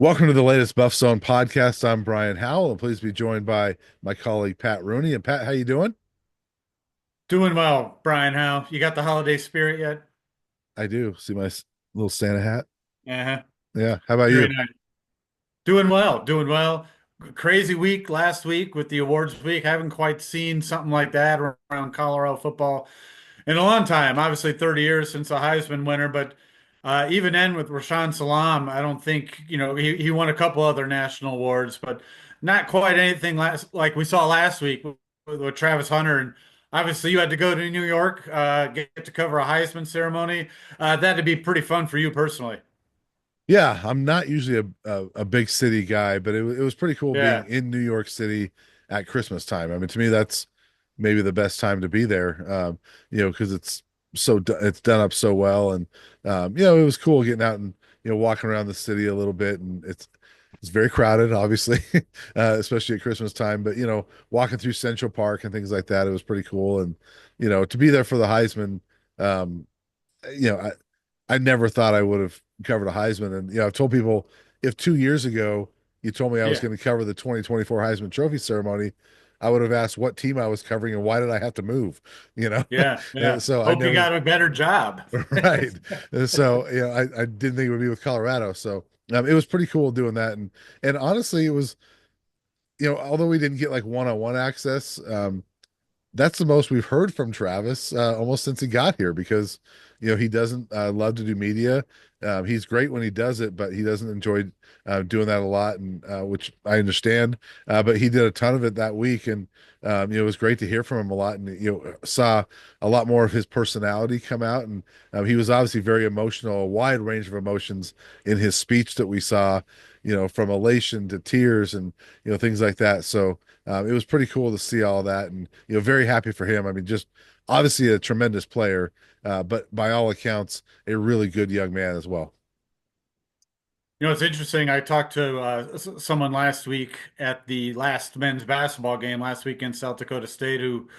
Welcome to the latest BuffZone podcast. I'm Brian Howell, and please be joined by my colleague Pat Rooney. And Pat, how you doing? Doing well, Brian. How you got the holiday spirit yet? I do. See my little Santa hat? Uh-huh. Yeah. How about Very you? nice. Doing well, doing well. Crazy week last week with the awards week. Haven't quite seen something like that around Colorado football in a long time. Obviously, 30 years since a Heisman winner, but even then with Rashaan Salam, I don't think, he won a couple other national awards, but not quite anything like we saw last week with Travis Hunter. And obviously, you had to go to New York, get to cover a Heisman ceremony. That'd be pretty fun for you personally. Yeah, I'm not usually a big city guy, but it was pretty cool being Yeah. in New York City at Christmas time. I mean, to me, that's maybe the best time to be there. Because it's done up so well, and it was cool getting out and walking around the city a little bit, and it's very crowded, obviously, especially at Christmas time. But walking through Central Park and things like that, it was pretty cool, and to be there for the Heisman. Um, I never thought I would have covered a Heisman. And, I've told people if 2 years ago you told me I was Yeah. going to cover the 2024 Heisman Trophy ceremony, I would have asked what team I was covering and why did I have to move, you know? Yeah. Yeah. So I Hope you never, got a better job. right. So, I didn't think it would be with Colorado. So it was pretty cool doing that. And honestly, it was, although we didn't get like one-on-one access, that's the most we've heard from Travis almost since he got here because he doesn't love to do media. He's great when he does it, but he doesn't enjoy doing that a lot, and which I understand. But he did a ton of it that week, and it was great to hear from him a lot, and saw a lot more of his personality come out, and he was obviously very emotional, a wide range of emotions in his speech that we saw, from elation to tears and things like that. So. It was pretty cool to see all that, and very happy for him. I mean, just obviously a tremendous player, but by all accounts, a really good young man as well. It's interesting. I talked to someone last week at the last men's basketball game last week in South Dakota State who,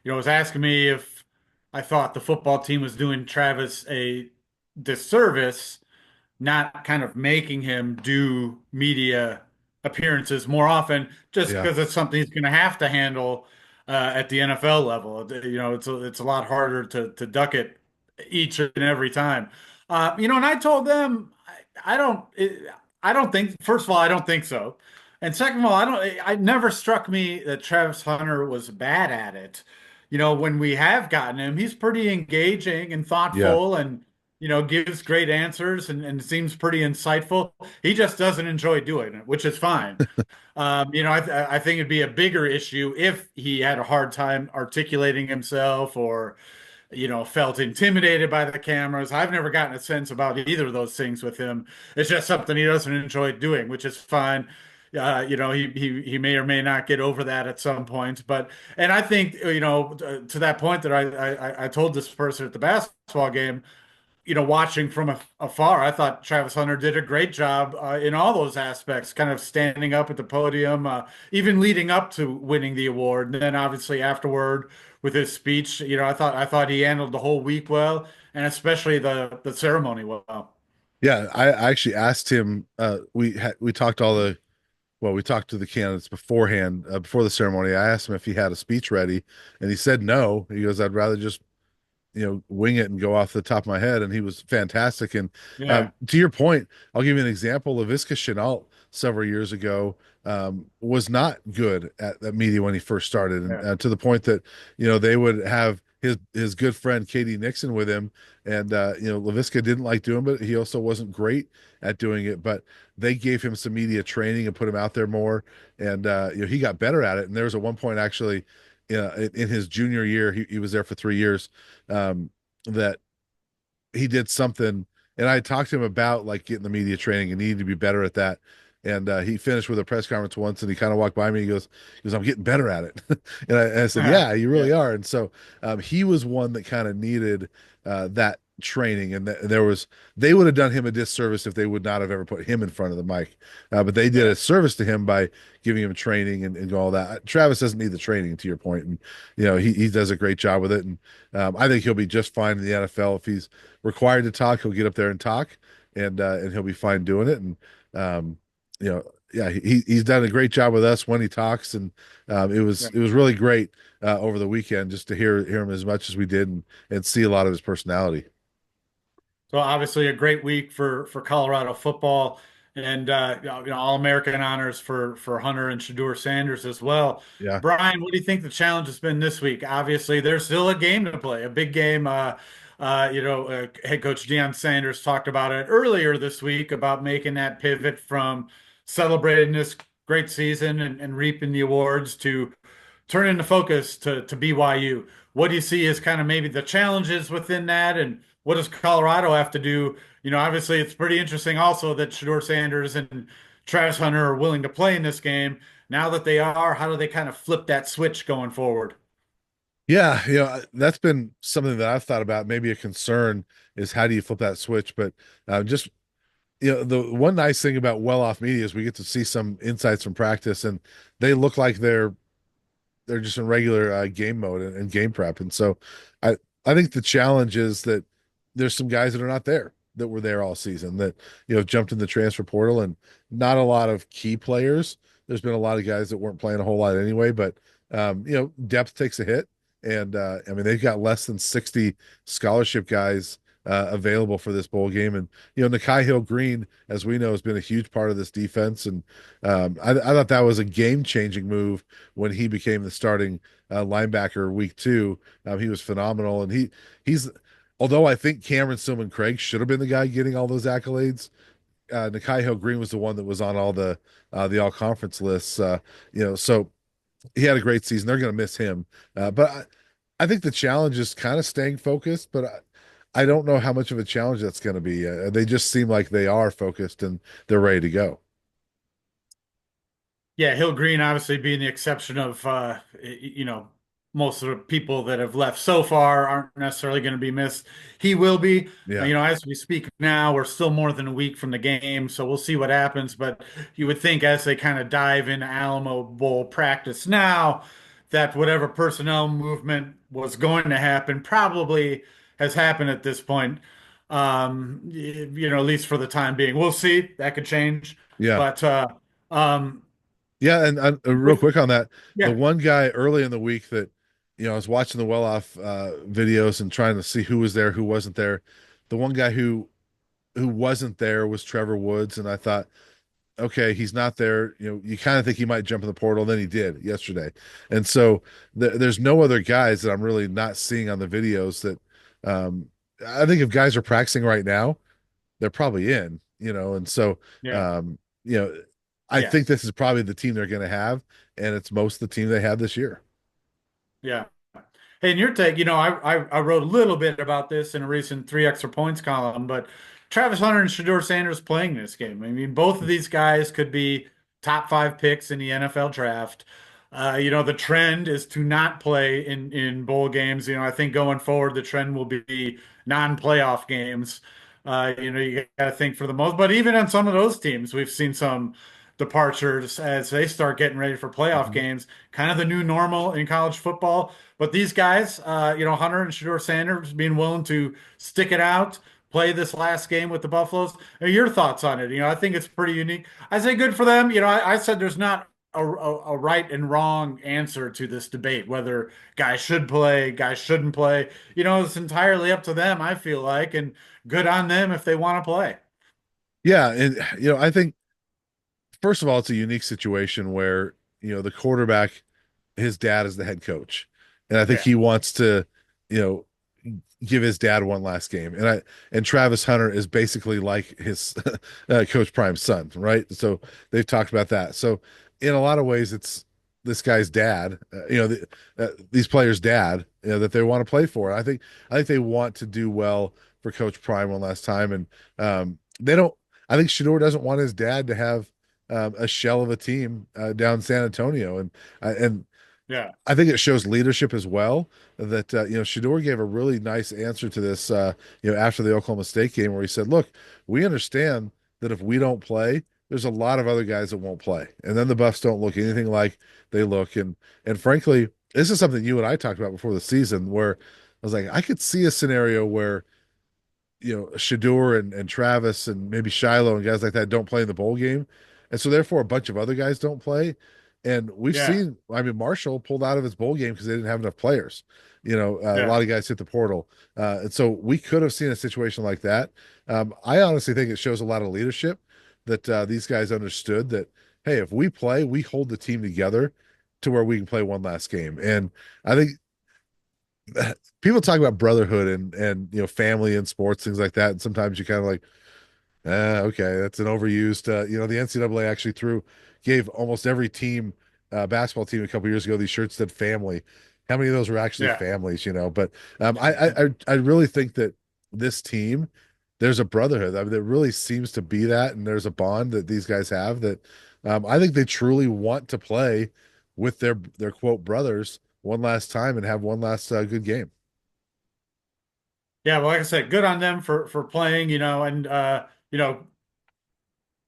was asking me if I thought the football team was doing Travis a disservice, not kind of making him do media appearances more often, just Yeah, because it's something he's going to have to handle at the NFL level. It's a lot harder to duck it each and every time. And I told them I don't think. First of all, I don't think so. And second of all, I don't. It never struck me that Travis Hunter was bad at it. When we have gotten him, he's pretty engaging and yeah, thoughtful and gives great answers and seems pretty insightful. He just doesn't enjoy doing it, which is fine. I think it'd be a bigger issue if he had a hard time articulating himself or, felt intimidated by the cameras. I've never gotten a sense about either of those things with him. It's just something he doesn't enjoy doing, which is fine. He may or may not get over that at some point, but and I think to that point that I told this person at the basketball game, watching from afar, I thought Travis Hunter did a great job in all those aspects, kind of standing up at the podium, even leading up to winning the award, and then obviously afterward with his speech. I thought he handled the whole week well, and especially the ceremony well. yeah. I actually asked him. We talked we talked to the candidates beforehand, before the ceremony. I asked him if he had a speech ready, and he said no. He goes, "I'd rather just wing it and go off the top of my head." And he was fantastic. And Yeah, to your point, I'll give you an example. LaVisca Chenault several years ago was not good at that media when he first started, and yeah, to the point that they would have his good friend Katie Nixon with him, and LaVisca didn't like doing it. He also wasn't great at doing it, but they gave him some media training and put him out there more, and he got better at it. And there was at one point actually in his junior year, he was there for 3 years, that he did something, and I talked to him about like getting the media training and needing to be better at that. And he finished with a press conference once, and he kind of walked by me. He goes, "I'm getting better at it." And I said, "Yeah, you yeah, really are." And so he was one that kind of needed that training, and there was they would have done him a disservice if they would not have ever put him in front of the mic. But they did yeah. a service to him by giving him training and all that. Travis doesn't need the training, to your point, and he does a great job with it. And I think he'll be just fine in the NFL if he's required to talk. He'll get up there and talk, and he'll be fine doing it. And you know, yeah, he's done a great job with us when he talks, and it was really great over the weekend just to hear him as much as we did and see a lot of his personality. So obviously a great week for Colorado football, and All American honors for Hunter and Shador Sanders as well. Yeah, Brian, what do you think the challenge has been this week? Obviously, there's still a game to play, a big game. Head coach Deion Sanders talked about it earlier this week about making that pivot from celebrating this great season and reaping the awards to turning the focus to BYU. What do you see as kind of maybe the challenges within that, and what does Colorado have to do? Obviously, it's pretty interesting also that Shador Sanders and Travis Hunter are willing to play in this game. Now that they are, how do they kind of flip that switch going forward? yeah, that's been something that I've thought about. Maybe a concern is how do you flip that switch, but just the one nice thing about well off media is we get to see some insights from practice, and they look like they're just in regular game mode and game prep. And so I I think the challenge is that there's some guys that are not there that were there all season that jumped in the transfer portal, and not a lot of key players. There's been a lot of guys that weren't playing a whole lot anyway, but depth takes a hit, and I mean they've got less than 60 scholarship guys available for this bowl game, and Nikai Hill Green, as we know, has been a huge part of this defense, and I thought that was a game-changing move when he became the starting linebacker week 2. He was phenomenal, and he's although I think Cameron Stillman Craig should have been the guy getting all those accolades. Nikai Hill Green was the one that was on all the all conference lists. So he had a great season. They're going to miss him, but I think the challenge is kind of staying focused. But I don't know how much of a challenge that's going to be. They just seem like they are focused and they're ready to go. Yeah, Hill Green obviously being the exception of most of the people that have left so far aren't necessarily going to be missed. He will be. Yeah, As we speak now, we're still more than a week from the game, so we'll see what happens. But you would think as they kind of dive into Alamo Bowl practice now, that whatever personnel movement was going to happen probably has happened at this point. At least for the time being. We'll see. That could change. yeah. But um, Yeah, and real with quick on that, the yeah, one guy early in the week that I was watching the well off videos and trying to see who was there, who wasn't there. The one guy who wasn't there was Trevor Woods, and I thought, okay, he's not there. You kind of think he might jump in the portal, and then he did yesterday. And so there's no other guys that I'm really not seeing on the videos that I think if guys are practicing right now, they're probably in. And so yeah, um, you know, I yeah, think this is probably the team they're going to have, and it's most of the team they had this year. yeah. Hey, in your take, I wrote a little bit about this in a recent three extra points column, but Travis Hunter and Shador Sanders playing this game. I mean, both of these guys could be top five picks in the NFL draft. The trend is to not play in bowl games. I think going forward, the trend will be non-playoff games. You got to think for the most, but even on some of those teams, we've seen some departures as they start getting ready for playoff Mhm. games. Kind of the new normal in college football. But these guys, Hunter and Shador Sanders being willing to stick it out, play this last game with the Buffaloes. Your thoughts on it? I think it's pretty unique. I say good for them. I said there's not a right and wrong answer to this debate, whether guys should play, guys shouldn't play. It's entirely up to them, I feel like, and good on them if they want to play. Yeah, and I think first of all, it's a unique situation where the quarterback, his dad is the head coach, and I think Yeah, he wants to, you know, give his dad one last game. And Travis Hunter is basically like his Coach Prime's son, right? So they've talked about that. So in a lot of ways, it's this guy's dad, these players' dad, that they want to play for. I think they want to do well for Coach Prime one last time, and they don't. I think Shador doesn't want his dad to have a shell of a team down San Antonio, and yeah, I think it shows leadership as well that Shador gave a really nice answer to this after the Oklahoma State game where he said, "Look, we understand that if we don't play, there's a lot of other guys that won't play, and then the Buffs don't look anything like they look." And frankly, this is something you and I talked about before the season where I was like, I could see a scenario where Shador and Travis and maybe Shiloh and guys like that don't play in the bowl game, and so therefore a bunch of other guys don't play. And we've Yeah, seen, I mean, Marshall pulled out of his bowl game because they didn't have enough players. A yeah, lot of guys hit the portal, and so we could have seen a situation like that. I honestly think it shows a lot of leadership that these guys understood that, hey, if we play, we hold the team together to where we can play one last game. And I think people talk about brotherhood and family and sports, things like that, and sometimes you kind of like, okay, that's an overused. The NCAA actually gave almost every team, basketball team a couple years ago, these shirts that family. How many of those were actually yeah. families? But I really think that this team, there's a brotherhood. I mean, there really seems to be that, and there's a bond that these guys have that I think they truly want to play with their quote brothers one last time and have one last good game. Yeah, well, like I said, good on them for playing, and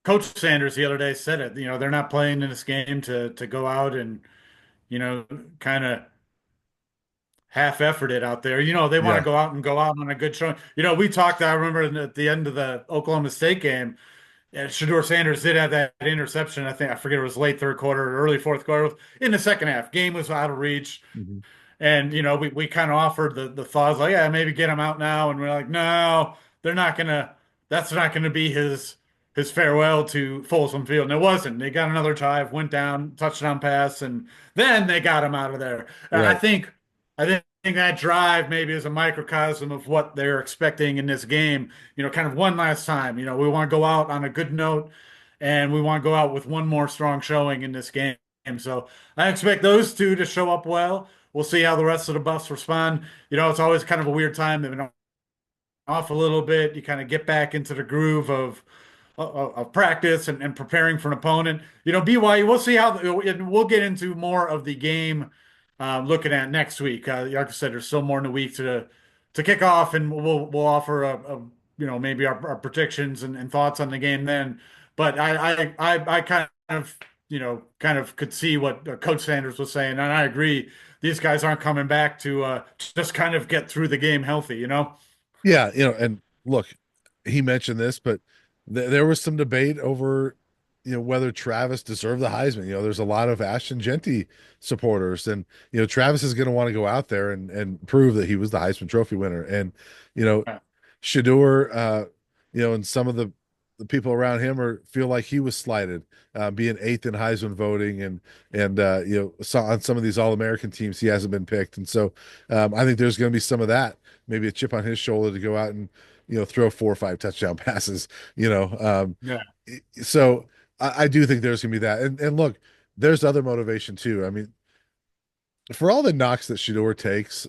Coach Sanders the other day said it, they're not playing in this game to go out and, you know, kind of half-efforted out there. They want to Yeah. go out on a good showing. We talked, I remember at the end of the Oklahoma State game, and Shador Sanders did have that interception. I forget it was late third quarter or early fourth quarter. In the second half, game was out of reach. Mhm. And we kind of offered the thoughts like, yeah, maybe get him out now. And we're like, no, they're not gonna. That's not gonna be his farewell to Folsom Field. And it wasn't. They got another drive, went down, touchdown pass, and then they got him out of there. Right. I think that drive maybe is a microcosm of what they're expecting in this game. Kind of one last time. We want to go out on a good note, and we want to go out with one more strong showing in this game. So I expect those two to show up well. We'll see how the rest of the Buffs respond. It's always kind of a weird time. They've been off a little bit. You kind of get back into the groove of practice and preparing for an opponent. BYU, we'll see and we'll get into more of the game looking at next week. Like I said, there's still more in the week to kick off, and we'll offer maybe our predictions and thoughts on the game then. But I kind of could see what Coach Sanders was saying, and I agree. These guys aren't coming back to just kind of get through the game healthy. Yeah, and look, he mentioned this, but there was some debate over, whether Travis deserved the Heisman. There's a lot of Ashton Genty supporters, and Travis is going to want to go out there and prove that he was the Heisman Trophy winner. And you know, Yeah, Shador, and some of the people around him feel like he was slighted, being eighth in Heisman voting, and on some of these All American teams he hasn't been picked, and so I think there's going to be some of that, maybe a chip on his shoulder to go out and throw 4 or 5 touchdown passes. You know, yeah, so I do think there's going to be that, and look, there's other motivation too. I mean, for all the knocks that Shador takes,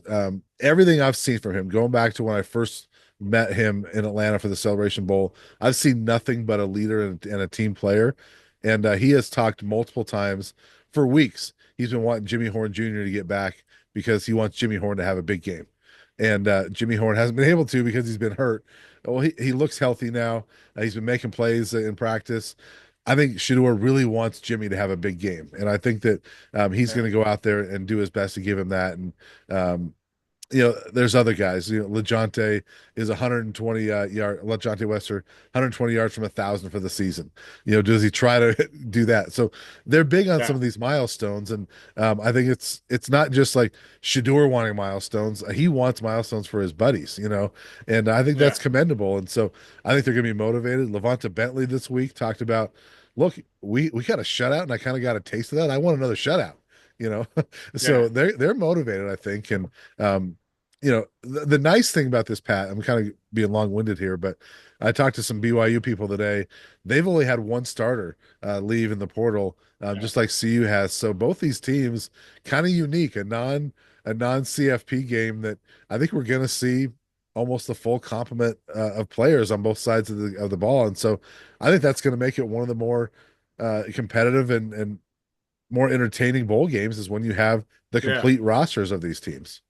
everything I've seen from him, going back to when I first met him in Atlanta for the Celebration Bowl, I've seen nothing but a leader and a team player. And he has talked multiple times for weeks. He's been wanting Jimmy Horn Jr. to get back because he wants Jimmy Horn to have a big game. And Jimmy Horn hasn't been able to because he's been hurt. Well, he looks healthy now. He's been making plays in practice. I think Shador really wants Jimmy to have a big game, and I think that he's yeah, going to go out there and do his best to give him that. And um, there's other guys. LeJohntay is 120 LeJohntay Wester, 120 yards from 1,000 for the season. Does he try to do that? So they're big on some yeah, of these milestones, and I think it's not just like Shador wanting milestones. He wants milestones for his buddies. And I think yeah, that's commendable. And so I think they're going to be motivated. Levanta Bentley this week talked about, look, we got a shutout, and I kind of got a taste of that. I want another shutout. You know, yeah, so they're motivated, I think, and the nice thing about this, Pat, I'm kind of being long-winded here, but I talked to some BYU people today. They've only had one starter leave in the portal, yeah, just like CU has. So both these teams kind of unique, a non CFP game that I think we're going to see almost the full complement of players on both sides of the ball, and so I think that's going to make it one of the more competitive and more entertaining bowl games is when you have the yeah. complete rosters of these teams.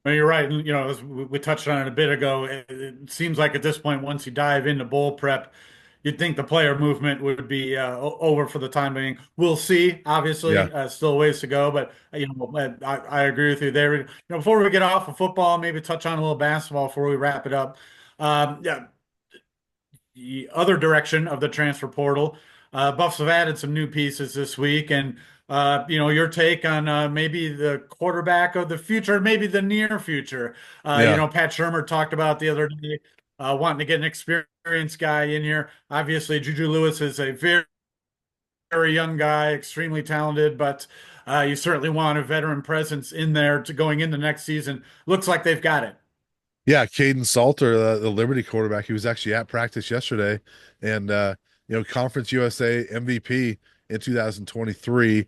Well, you're right. And, as we touched on it a bit ago, it seems like at this point, once you dive into bowl prep, you'd think the player movement would be over for the time being. We'll see. Yeah. Obviously, still a ways to go, but I agree with you there. Before we get off of football, maybe touch on a little basketball before we wrap it up. Yeah, the other direction of the transfer portal. Buffs have added some new pieces this week, and your take on maybe the quarterback of the future, maybe the near future. Yeah. Pat Shermer talked about the other day, wanting to get an experienced guy in here. Obviously, Juju Lewis is a very young guy, extremely talented, but you certainly want a veteran presence in there to going into next season. Looks like they've got it. Yeah, Caden Salter, the Liberty quarterback, he was actually at practice yesterday, and Conference USA MVP in 2023.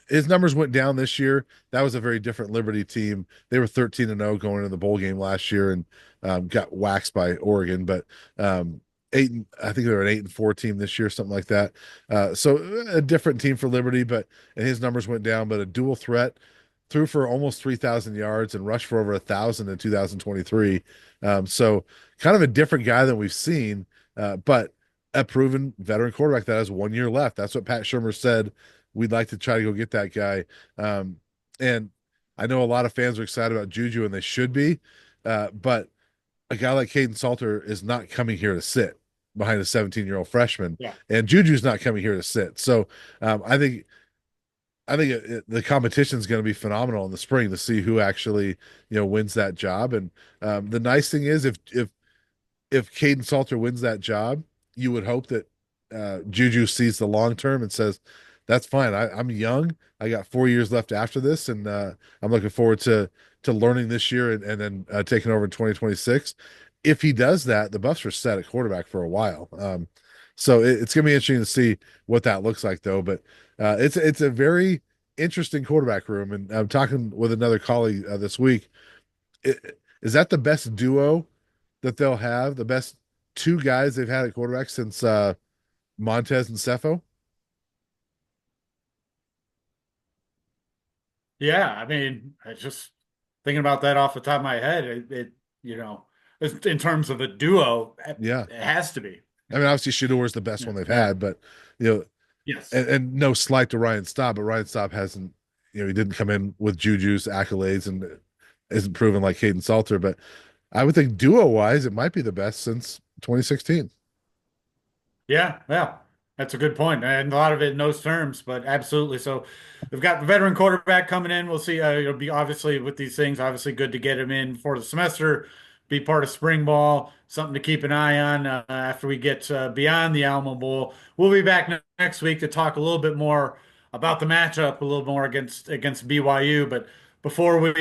His numbers went down this year. That was a very different Liberty team. They were 13-0 going into the bowl game last year and got waxed by Oregon, but I think they were an 8-4 team this year, something like that. So a different team for Liberty, and his numbers went down, but a dual threat, threw for almost 3,000 yards and rushed for over 1,000 in 2023. So kind of a different guy than we've seen, but a proven veteran quarterback that has 1 year left. That's what Pat Shermer said. We'd like to try to go get that guy. And I know a lot of fans are excited about Juju, and they should be, but a guy like Caden Salter is not coming here to sit behind a 17-year-old freshman, Yeah. and Juju's not coming here to sit. So I think the competition is going to be phenomenal in the spring to see who actually wins that job. And the nice thing is, if Caden Salter wins that job, you would hope that Juju sees the long term and says, "That's fine. I'm young. I got 4 years left after this, and I'm looking forward to learning this year and then taking over in 2026." If he does that, the Buffs are set at quarterback for a while. So it's going to be interesting to see what that looks like, though. But it's a very interesting quarterback room, and I'm talking with another colleague this week. Is that the best duo that they'll have? The best two guys they've had at quarterback since Montez and Cepho? Yeah, I mean, I just thinking about that off the top of my head, you know, in terms of a duo, Yeah. it has to be. I mean, obviously Shador is the best Yeah, one they've yeah, had, but you know, yes, and no slight to Ryan Staub, but Ryan Staub hasn't, he didn't come in with Juju's accolades and isn't proven like Caden Salter. But I would think duo wise, it might be the best since 2016. yeah, yeah. That's a good point, and a lot of it in those terms, but absolutely. So they've got the veteran quarterback coming in. We'll see. It'll be obviously with these things, obviously good to get him in for the semester, be part of spring ball, something to keep an eye on after we get beyond the Alamo Bowl. We'll be back next week to talk a little bit more about the matchup, a little more against BYU. But before we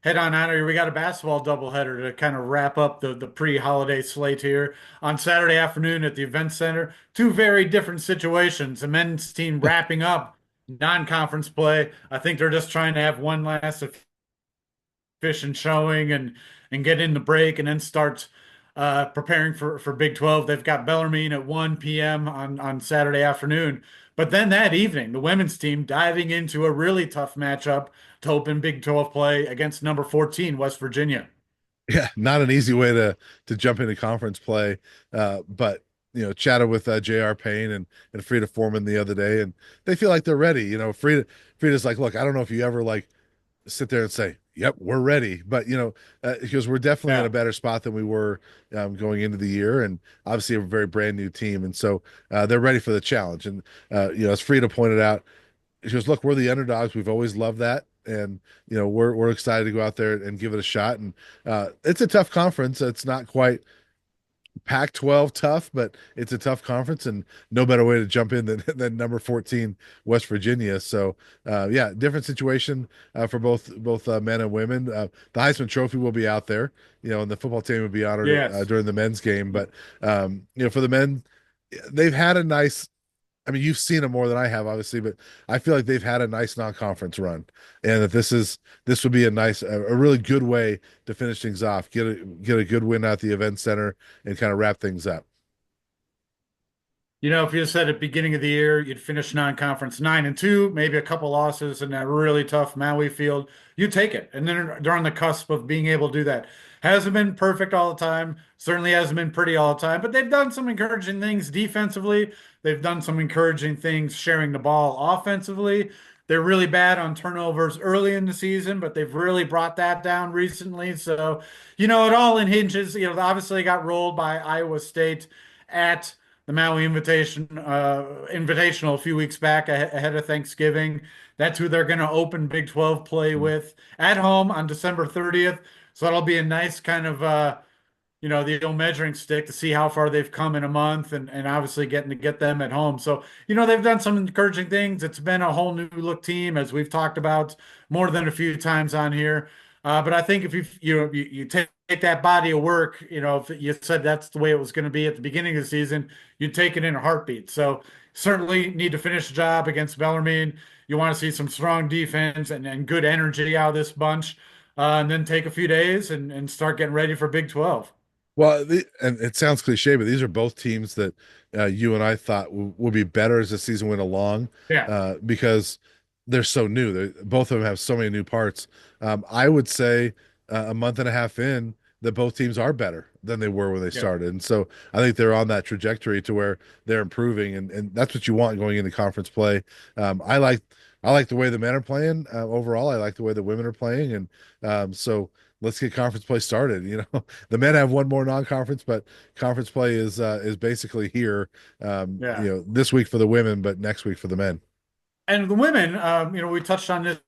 head on out of here, we got a basketball doubleheader to kind of wrap up the pre-holiday slate here on Saturday afternoon at the event center. Two very different situations. The men's team wrapping up non-conference play. I think they're just trying to have one last efficient showing and get in the break and then start preparing for Big 12. They've got Bellarmine at 1 p.m. on Saturday afternoon. But then that evening, the women's team diving into a really tough matchup to open Big 12 play against number 14, West Virginia. Yeah, not an easy way to jump into conference play. But chatted with J.R. Payne and Frida Foreman the other day, and they feel like they're ready. Frida's like, look, I don't know if you ever like sit there and say, "Yep, we're ready," but because we're definitely in a Yeah. better spot than we were going into the year, and obviously a very brand new team, and so they're ready for the challenge. And as Frida pointed out, she goes, "Look, we're the underdogs. We've always loved that." And we're excited to go out there and give it a shot. And it's a tough conference. It's not quite Pac-12 tough, but it's a tough conference, and no better way to jump in than number 14 West Virginia. So yeah, different situation for both men and women. The Heisman Trophy will be out there, and the football team will be honored Yes. during the men's game. But for the men, they've had a nice. I mean, you've seen them more than I have, obviously, but I feel like they've had a nice non-conference run, and that this would be a really good way to finish things off, get a good win at the event center, and kind of wrap things up. If you said at the beginning of the year you'd finish non-conference 9-2, maybe a couple losses in that really tough Maui field, you take it. And then they're on the cusp of being able to do that. Hasn't been perfect all the time. Certainly hasn't been pretty all the time, but they've done some encouraging things defensively. They've done some encouraging things sharing the ball offensively. They're really bad on turnovers early in the season, but they've really brought that down recently. So, it all hinges. Obviously they got rolled by Iowa State at the Maui Invitational a few weeks back ahead of Thanksgiving. That's who they're going to open Big 12 play with at home on December 30th. So that'll be a nice kind of the old measuring stick to see how far they've come in a month and obviously getting to get them at home. So, they've done some encouraging things. It's been a whole new look team, as we've talked about more than a few times on here. But I think if you take that body of work, if you said that's the way it was going to be at the beginning of the season, you'd take it in a heartbeat. So certainly need to finish the job against Bellarmine. You want to see some strong defense and good energy out of this bunch, and then take a few days and start getting ready for Big 12. Well, and it sounds cliche, but these are both teams that you and I thought would be better as the season went along, Yeah. because they're so new. Both of them have so many new parts. I would say a month and a half in that both teams are better than they were when they Yeah. started, and so I think they're on that trajectory to where they're improving, and that's what you want going into conference play. I like the way the men are playing overall. I like the way the women are playing, and so let's get conference play started. The men have one more non-conference, but conference play is basically here. Yeah. This week for the women, but next week for the men. And the women, we touched on this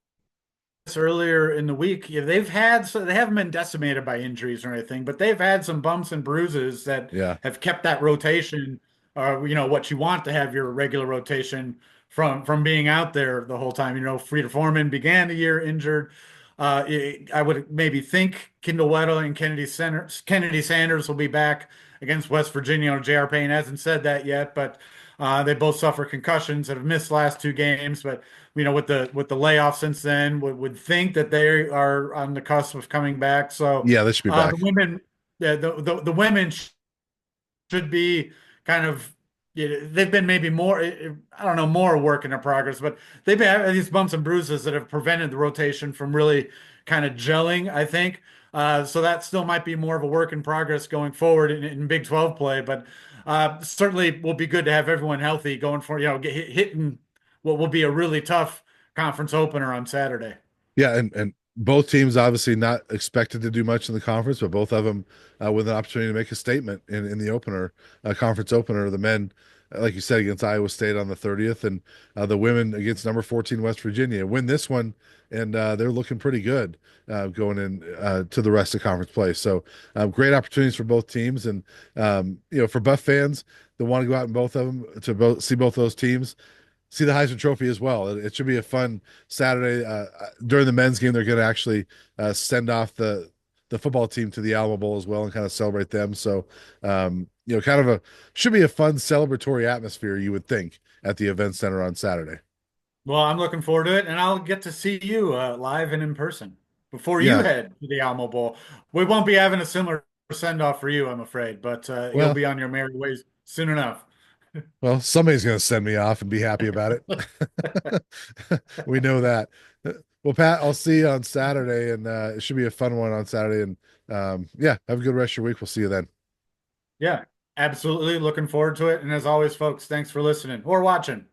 earlier in the week. Yeah, they haven't been decimated by injuries or anything, but they've had some bumps and bruises that Yeah, have kept that rotation, what you want to have your regular rotation from being out there the whole time. Frida Foreman began the year injured. I would maybe think Kendall Weddle and Kennedy Sanders will be back against West Virginia. J.R. Payne hasn't said that yet, but they both suffer concussions and have missed last two games. But with the layoff since then, would think that they are on the cusp of coming back. So yeah, they should be the back. women, the women should be kind of they've been maybe more I don't know, more work in progress, but they've been having these bumps and bruises that have prevented the rotation from really kind of gelling, I think. So that still might be more of a work in progress going forward in Big 12 play, but certainly will be good to have everyone healthy going for hitting what will be a really tough conference opener on Saturday. Yeah, and both teams obviously not expected to do much in the conference, but both of them with an opportunity to make a statement in the opener, conference opener. The men, like you said, against Iowa State on the 30th, and the women against number 14 West Virginia. Win this one, and they're looking pretty good going in to the rest of conference play. So great opportunities for both teams, and for Buff fans that want to go out in both of them to see both those teams, see the Heisman Trophy as well. It should be a fun Saturday. During the men's game, they're going to actually send off the football team to the Alamo Bowl as well and kind of celebrate them. So, kind of should be a fun celebratory atmosphere, you would think, at the event center on Saturday. Well, I'm looking forward to it, and I'll get to see you live and in person before you Yeah. head to the Alamo Bowl. We won't be having a similar send off for you, I'm afraid, but you'll Well, be on your merry ways soon enough. somebody's going to send me off and be happy about it. We know that. Well, Pat, I'll see you on Saturday, and it should be a fun one on Saturday. And yeah, have a good rest of your week. We'll see you then. Yeah, absolutely. Looking forward to it. And as always, folks, thanks for listening or watching.